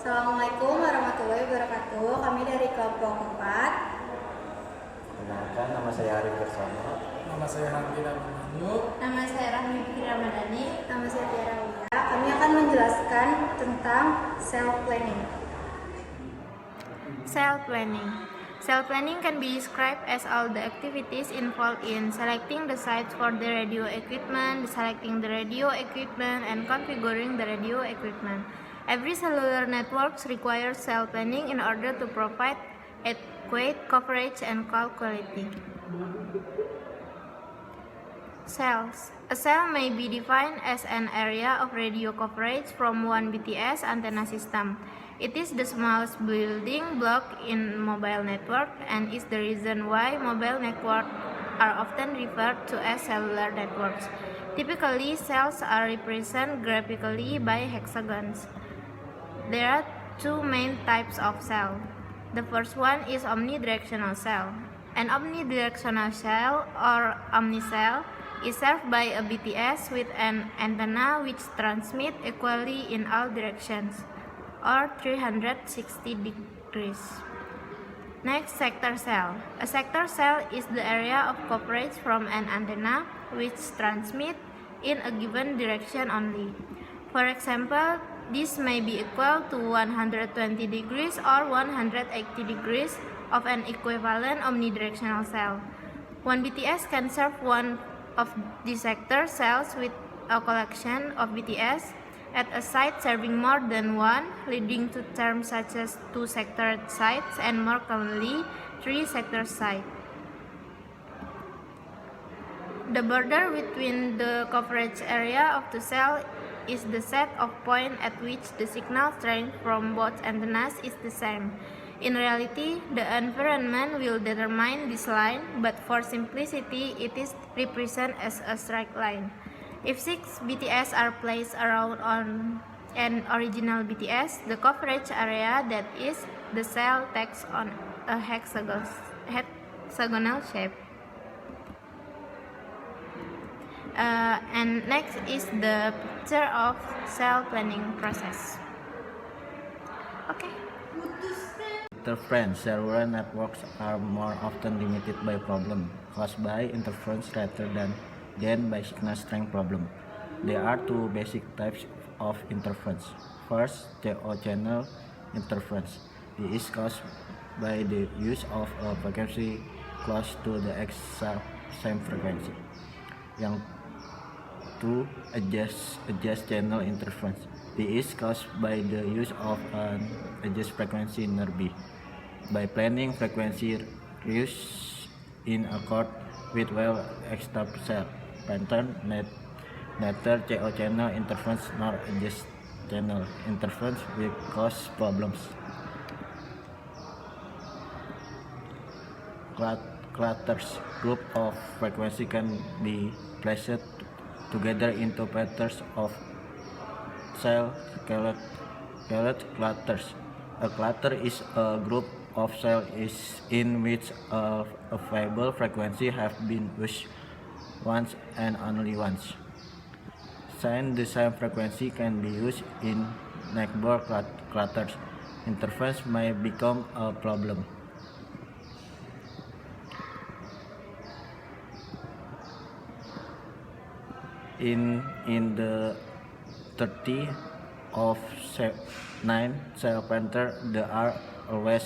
Assalamualaikum warahmatullahi wabarakatuh. Kami dari kelompok 4. Kenalkan, nama saya Arif Bersama. Nama saya Hamdi Ramadhani. Nama saya Rahmi Fikri Ramadhani. Nama saya Tiara Wia. Kami akan menjelaskan tentang self planning. Self-planning. Self-planning can be described as all the activities involved in selecting the sites for the radio equipment, selecting the radio equipment, and configuring the radio equipment. Every cellular network requires self-planning in order to provide adequate coverage and call quality. Cells. A cell may be defined as an area of radio coverage from one BTS antenna system. It is the smallest building block in mobile network and is the reason why mobile networks are often referred to as cellular networks. Typically, cells are represented graphically by hexagons. There are two main types of cell. The first one is omnidirectional cell. An omnidirectional cell or omnicell is served by a BTS with an antenna which transmits equally in all directions, or 360 degrees. Next, sector cell. A sector cell is the area of coverage from an antenna which transmits in a given direction only. For example, this may be equal to 120 degrees or 180 degrees of an equivalent omnidirectional cell. One BTS can serve one of the sector cells with a collection of BTS at a site serving more than one, leading to terms such as two-sector sites and more commonly three-sector sites. The border between the coverage area of the cell is the set of points at which the signal strength from both antennas is the same. In reality, the environment will determine this line, but for simplicity, it is represented as a straight line. If 6 BTS are placed around on an original BTS, the coverage area that is the cell takes on a hexagonal shape. And next is the picture of cell planning process. Okay. Interference. Cellular networks are more often limited by problems caused by interference rather than by signal strength problem. There are two basic types of interference. First, CO channel interference. It is caused by the use of a frequency close to the exact same frequency. Yang two, adjust channel interference. It is caused by the use of an adjust frequency nearby. By planning frequency use in accord with well-established cell pattern, neither CO channel interference nor adjust channel interference will cause problems. Clusters. Group of frequency can be placed together into patterns of cell called clusters. A cluster is a group of cells in which a variable frequency have been used once and only once. Since the same frequency can be used in neighbor clusters, interference may become a problem. In the 30 of 9 cell pattern, there are always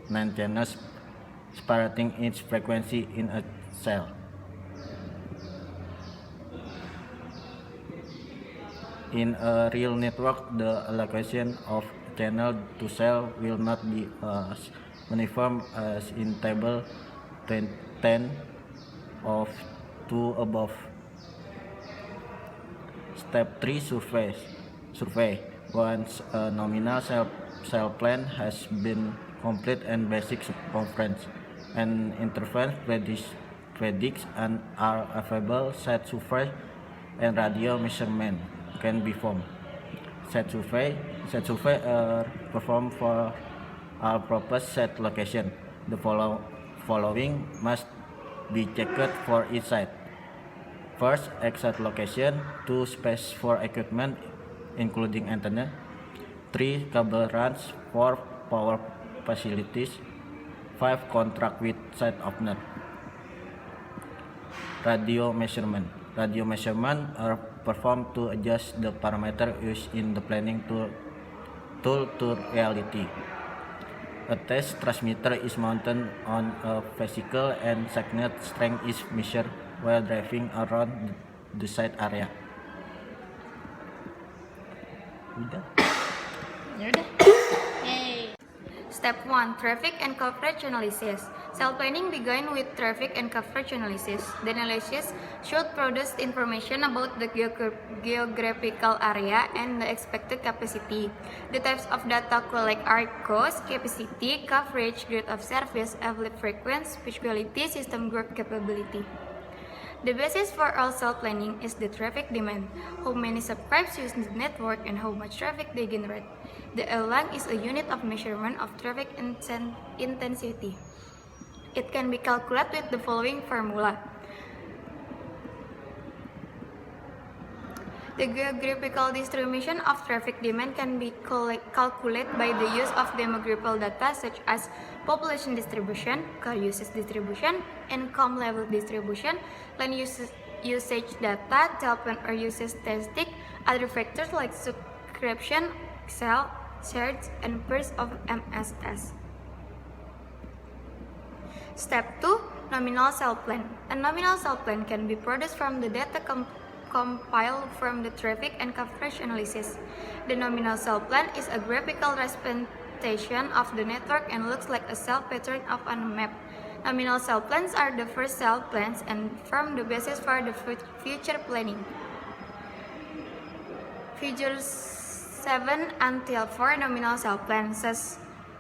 9 channels separating each frequency in a cell. In a real network, the allocation of channel to cell will not be as uniform as in table 10 of 2 above. Step 3 survey. Once a nominal cell plan has been complete and basic circumference and interference predicts and are available, set survey and radio measurement can be formed. Set survey are performed for all proposed set location. The following must be checked for each site. First, exact location. 2, space for equipment including antenna. 3 cable runs, 4 power facilities, 5 contract with site owner. Radio measurement. Radio measurement are performed to adjust the parameter used in the planning tool to reality. A test transmitter is mounted on a vehicle and signal strength is measured while driving around the site area. Udah. Yaudah. Yay. Step 1. Traffic and coverage analysis. Cell planning begins with traffic and coverage analysis. The analysis should produce information about the geographical area and the expected capacity. The types of data collected are cost, capacity, coverage, grade of service, available frequency, speech quality, system work capability. The basis for all cell planning is the traffic demand, how many subscribers use the network and how much traffic they generate. The L-lang is a unit of measurement of traffic intensity. It can be calculated with the following formula. The geographical distribution of traffic demand can be calculated by the use of demographical data such as population distribution, car usage distribution, income level distribution, land usage data, telephone or usage statistic, other factors like subscription, cell, shares, and burst of MSS. Step 2. Nominal cell plan. A nominal cell plan can be produced from the data compiled from the traffic and coverage analysis. The nominal cell plan is a graphical representation of the network and looks like a cell pattern on a map. Nominal cell plans are the first cell plans and form the basis for the future planning. Figures 7 until 4 nominal cell plans.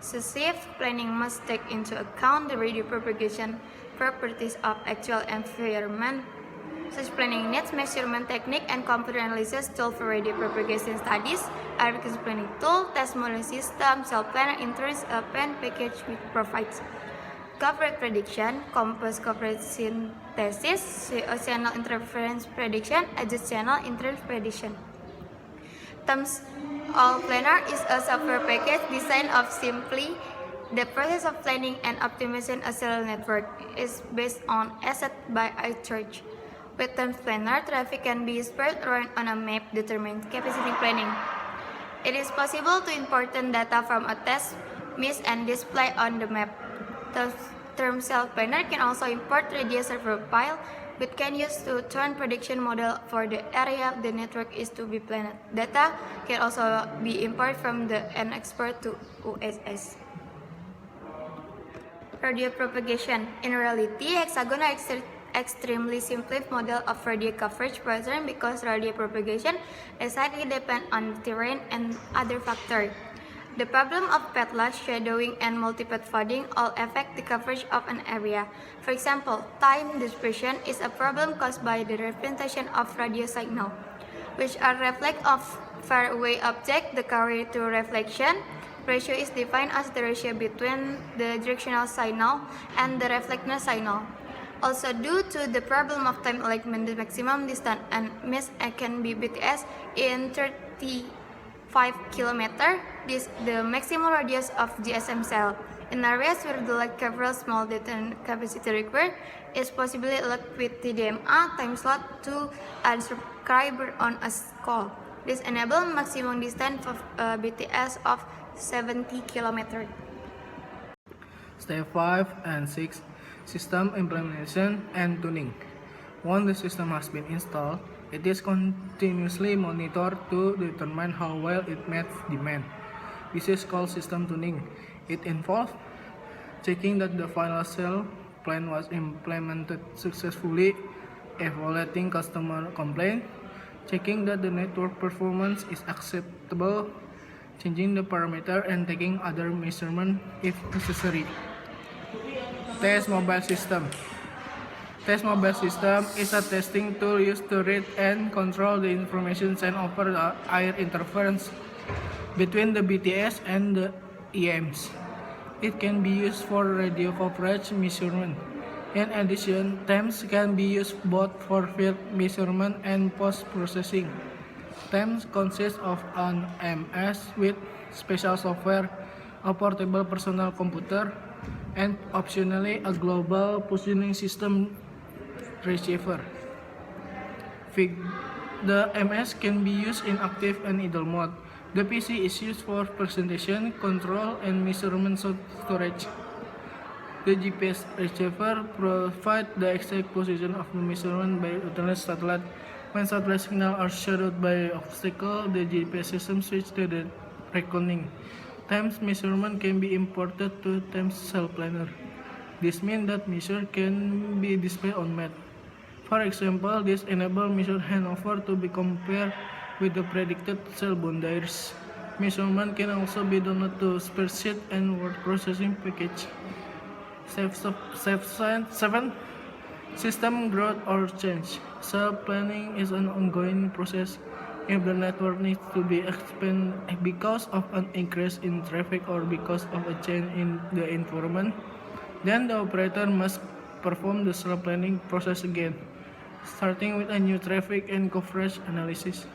Successive planning must take into account the radio propagation properties of actual environment. Such planning needs measurement technique and computer analysis tool for radio propagation studies, architecture planning tool, test model system, cell planner introduces a pen package which provides coverage prediction, compass coverage synthesis, channel interference prediction, adjust channel interference prediction. Terms All Planner is a software package designed of simply the process of planning and optimizing a cellular network is based on asset by iCharge. With Terms Planner, traffic can be spread around on a map determining capacity planning. It is possible to import data from a test miss and display on the map. Terms Cell Planner can also import radio server file which can use to turn prediction model for the area the network is to be planned. Data can also be imported from the and export to USS. Radio propagation. In reality, hexagonal extremely simplified model of radio coverage pattern because radio propagation is highly dependent on terrain and other factors. The problem of path loss, shadowing, and multipath flooding all affect the coverage of an area. For example, time dispersion is a problem caused by the representation of radio signal, which are reflect of far away object. The carrier to reflection ratio is defined as the ratio between the directional signal and the reflected signal. Also, due to the problem of time alignment, the maximum distance and miss can be BTS in 35 km. This the maximum radius of GSM cell. In areas where the light covers small data capacity required, is possibly locked with TDMA time slot to a subscriber on a call. This enables maximum distance of BTS of 70 km. Step 5 and 6. System implementation and tuning. Once the system has been installed, it is continuously monitored to determine how well it meets demand. This is called system tuning. It involves checking that the final cell plan was implemented successfully, evaluating customer complaints, checking that the network performance is acceptable, changing the parameter, and taking other measurements if necessary. Test mobile system. Test mobile system is a testing tool used to read and control the information sent over the air interference between the BTS and the EMs. It can be used for radio coverage measurement. In addition, TEMS can be used both for field measurement and post-processing. TEMS consists of an MS with special software, a portable personal computer, and optionally a global positioning system receiver. The MS can be used in active and idle mode. The PC is used for presentation, control, and measurement storage. The GPS receiver provides the exact position of the measurement by utilizing satellite. When satellite signals are shadowed by obstacles, the GPS system switches to the reckoning. TEMS measurement can be imported to TEMS cell planner. This means that measure can be displayed on mat. For example, this enables measure handover to be compared with the predicted cell boundaries. Measurement can also be downloaded to spreadsheet and word processing package. 7. System growth or change. Cell planning is an ongoing process. If the network needs to be expanded because of an increase in traffic or because of a change in the environment, then the operator must perform the cell planning process again, starting with a new traffic and coverage analysis.